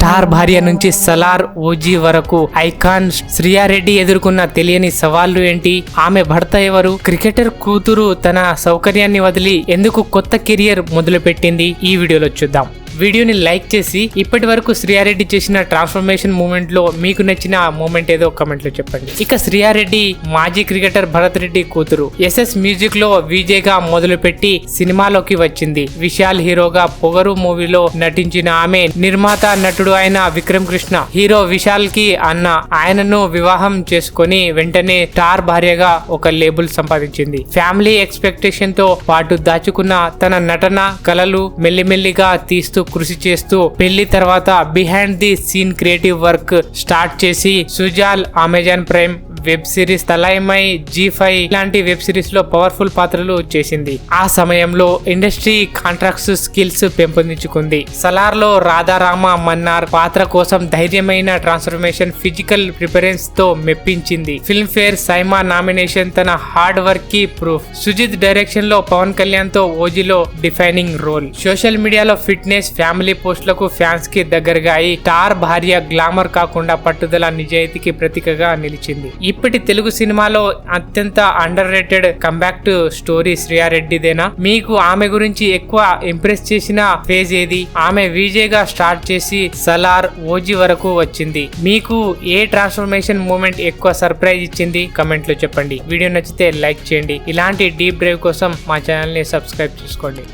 Star భార్య నుంచి Salaar OG వరకు ఐకాన్ శ్రియారెడ్డి ఎదుర్కొన్న తెలియని సవాళ్లు ఏంటి, ఆమె భర్త ఎవరు, క్రికెటర్ కూతురు తన సౌకర్యాన్ని వదిలి ఎందుకు కొత్త కెరియర్ మొదలుపెట్టింది, ఈ వీడియోలో చూద్దాం. వీడియోని లైక్ చేసి ఇప్పటి వరకు శ్రియారెడ్డి చేసిన ట్రాన్స్ఫర్మేషన్ మూమెంట్ లో మీకు నచ్చిన మూమెంట్ ఏదో కమెంట్ లో చెప్పండి. ఇక శ్రియారెడ్డి మాజీ క్రికెటర్ భరత్ రెడ్డి కూతురు. ఎస్ఎస్ మ్యూజిక్ లో విజయ్ గా మొదలుపెట్టి సినిమాలోకి వచ్చింది. విశాల్ హీరోగా పొగరు మూవీలో నటించిన ఆమె నిర్మాత నటుడు అయిన విక్రమ్ కృష్ణ హీరో విశాల్ కి అన్న. ఆయనను వివాహం చేసుకొని వెంటనే స్టార్ భార్యగా ఒక లేబుల్ సంపాదించింది. ఫ్యామిలీ ఎక్స్పెక్టేషన్ తో పాటు దాచుకున్న తన నటన కళలు మెల్లిమెల్లిగా తీస్తూ కృషి చేస్తూ పెళ్లి తర్వాత behind the scene creative work start చేసి Suzhal, Amazon Prime web series Thalaimai, G5 ఇలాంటి వెబ్ సిరీస్ లో పవర్ఫుల్ పాత్రలు చేసింది. ఆ సమయంలో ఇండస్ట్రీ కాంట్రాక్ట్స్ స్కిల్స్ పెంపొందించుకుంది. సలార్ లో రాధారామ మన్నార్ పాత్ర కోసం ధైర్యమైన ట్రాన్స్ఫర్మేషన్, ఫిజికల్ ప్రిపరెన్స్ తో మెప్పించింది. ఫిల్మ్ ఫేర్ సైమా నామినేషన్ తన హార్డ్ వర్క్ కి ప్రూఫ్. సుజిత్ డైరెక్షన్ లో పవన్ కళ్యాణ్ తో ఓజీలో డిఫైనింగ్ రోల్. సోషల్ మీడియాలో ఫిట్నెస్, ఫ్యామిలీ పోస్టులకు ఫ్యాన్స్ కి దగ్గరగా అయి స్టార్ భార్య గ్లామర్ కాకుండా పట్టుదల, నిజాయితీకి ప్రతీకగా నిలిచింది. ఇప్పటి తెలుగు సినిమాలో అత్యంత underrated comeback to story శ్రియారెడ్డిదేనా? మీకు ఆమె గురించి ఎక్కువ ఇంప్రెస్ చేసిన ఫేజ్ ఏది? ఆమె విజయ్ గా స్టార్ట్ చేసి సలార్, ఓజీ వరకు వచ్చింది. మీకు ఏ ట్రాన్స్ఫర్మేషన్ మూమెంట్ ఎక్కువ సర్ప్రైజ్ ఇచ్చింది? కమెంట్ లో చెప్పండి. వీడియో నచ్చితే లైక్ చేయండి. ఇలాంటి డీప్ డ్రైవ్ కోసం మా ఛానల్ ని సబ్స్క్రైబ్ చేసుకోండి.